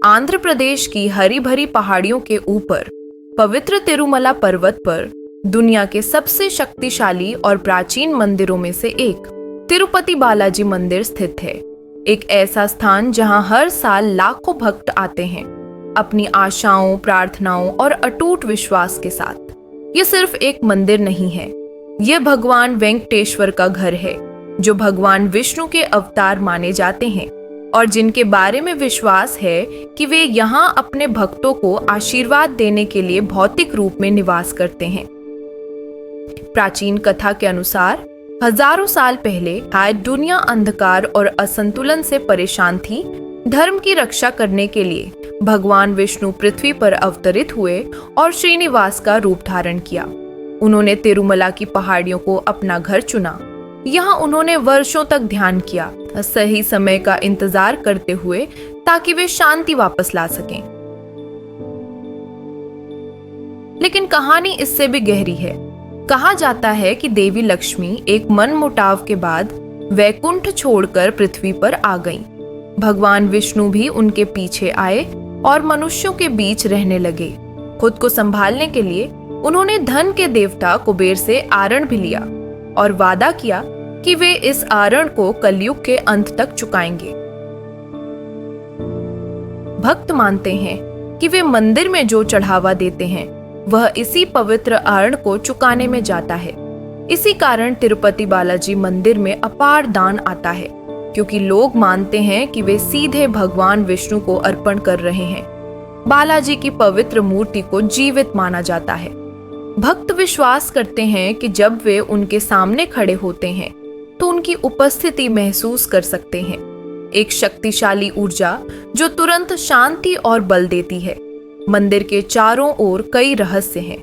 आंध्र प्रदेश की हरी भरी पहाड़ियों के ऊपर पवित्र तिरुमला पर्वत पर दुनिया के सबसे शक्तिशाली और प्राचीन मंदिरों में से एक तिरुपति बालाजी मंदिर स्थित है। एक ऐसा स्थान जहां हर साल लाखों भक्त आते हैं अपनी आशाओं, प्रार्थनाओं और अटूट विश्वास के साथ। यह सिर्फ एक मंदिर नहीं है, यह भगवान वेंकटेश्वर का घर है, जो भगवान विष्णु के अवतार माने जाते हैं और जिनके बारे में विश्वास है कि वे यहाँ अपने भक्तों को आशीर्वाद देने के लिए भौतिक रूप में निवास करते हैं। प्राचीन कथा के अनुसार हजारों साल पहले दुनिया अंधकार और असंतुलन से परेशान थी। धर्म की रक्षा करने के लिए भगवान विष्णु पृथ्वी पर अवतरित हुए और श्रीनिवास का रूप धारण किया। उन्होंने तिरुमला की पहाड़ियों को अपना घर चुना। यहाँ उन्होंने वर्षों तक ध्यान किया, सही समय का इंतजार करते हुए ताकि वे शांति वापस ला सकें। लेकिन कहानी इससे भी गहरी है। कहा जाता है कि देवी लक्ष्मी एक मनमुटाव के बाद वैकुंठ छोड़कर पृथ्वी पर आ गईं। भगवान विष्णु भी उनके पीछे आए और मनुष्यों के बीच रहने लगे। खुद को संभालने के लिए उन्होंने धन के देवता कुबेर से आरण भी लिया और वादा किया कि वे इस आरण को कलयुग के अंत तक चुकाएंगे। भक्त मानते हैं कि वे मंदिर में जो चढ़ावा देते हैं वह इसी पवित्र आरण को चुकाने में जाता है। इसी कारण तिरुपति बालाजी मंदिर में अपार दान आता है, क्योंकि लोग मानते हैं कि वे सीधे भगवान विष्णु को अर्पण कर रहे हैं। बालाजी की पवित्र मूर्ति को जीवित माना जाता है। भक्त विश्वास करते हैं कि जब वे उनके सामने खड़े होते हैं तो उनकी उपस्थिति महसूस कर सकते हैं, एक शक्तिशाली ऊर्जा जो तुरंत शांति और बल देती है। मंदिर के चारों ओर कई रहस्य हैं।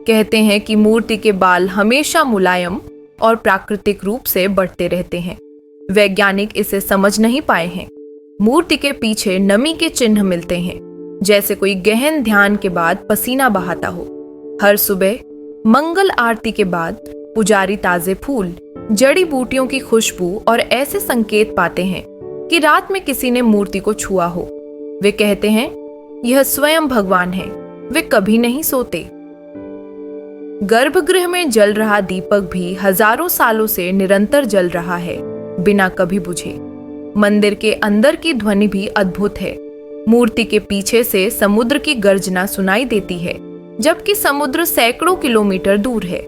कहते हैं कि मूर्ति के बाल हमेशा मुलायम और प्राकृतिक रूप से बढ़ते रहते हैं। वैज्ञानिक इसे समझ नहीं पाए हैं। मूर्ति के पीछे नमी के चिन्ह मिलते हैं, जैसे कोई गहन ध्यान के बाद पसीना बहाता हो। हर सुबह मंगल आरती के बाद पुजारी ताजे फूल, जड़ी बूटियों की खुशबू और ऐसे संकेत पाते हैं कि रात में किसी ने मूर्ति को छुआ हो। वे कहते हैं यह स्वयं भगवान है, वे कभी नहीं सोते। गर्भगृह में जल रहा दीपक भी हजारों सालों से निरंतर जल रहा है, बिना कभी बुझे। मंदिर के अंदर की ध्वनि भी अद्भुत है। मूर्ति के पीछे से समुद्र की गर्जना सुनाई देती है, जबकि समुद्र सैकड़ों किलोमीटर दूर है।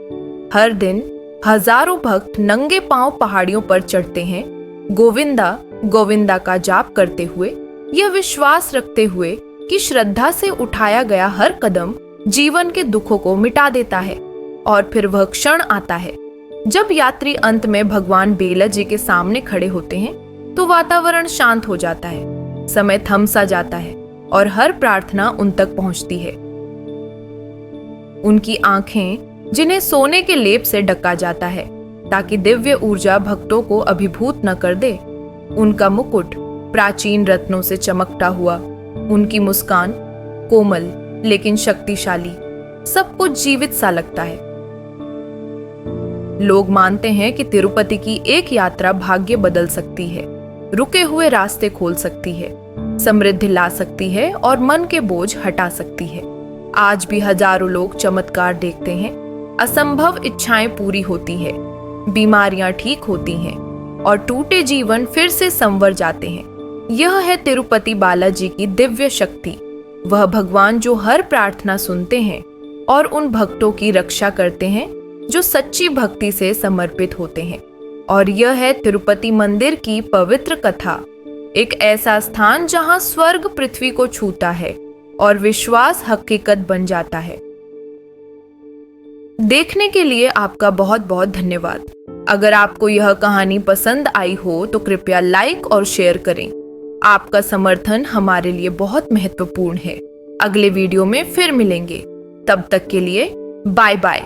हर दिन हजारों भक्त नंगे पांव पहाड़ियों पर चढ़ते हैं, गोविंदा गोविंदा का जाप करते हुए, यह विश्वास रखते हुए कि श्रद्धा से उठाया गया हर कदम जीवन के दुखों को मिटा देता है। और फिर वह क्षण आता है जब यात्री अंत में भगवान बेलाजी के सामने खड़े होते हैं तो वातावरण शांत हो जाता है, समय थम सा जाता है और हर प्रार्थना उन तक पहुंचती है। उनकी आंखें, जिन्हें सोने के लेप से ढका जाता है ताकि दिव्य ऊर्जा भक्तों को अभिभूत न कर दे, उनका मुकुट प्राचीन रत्नों से चमकता हुआ, उनकी मुस्कान कोमल लेकिन शक्तिशाली, सब कुछ जीवित सा लगता है। लोग मानते हैं कि तिरुपति की एक यात्रा भाग्य बदल सकती है, रुके हुए रास्ते खोल सकती है, समृद्धि ला सकती है और मन के बोझ हटा सकती है। आज भी हजारों लोग चमत्कार देखते हैं, असंभव इच्छाएं पूरी होती है, बीमारियां ठीक होती हैं और टूटे जीवन फिर से संवर जाते हैं। यह है तिरुपति बालाजी की दिव्य शक्ति, वह भगवान जो हर प्रार्थना सुनते हैं और उन भक्तों की रक्षा करते हैं जो सच्ची भक्ति से समर्पित होते हैं। और यह है तिरुपति मंदिर की पवित्र कथा, एक ऐसा स्थान जहां स्वर्ग पृथ्वी को छूता है और विश्वास हकीकत बन जाता है। देखने के लिए आपका बहुत बहुत धन्यवाद। अगर आपको यह कहानी पसंद आई हो तो कृपया लाइक और शेयर करें। आपका समर्थन हमारे लिए बहुत महत्वपूर्ण है। अगले वीडियो में फिर मिलेंगे, तब तक के लिए बाय बाय।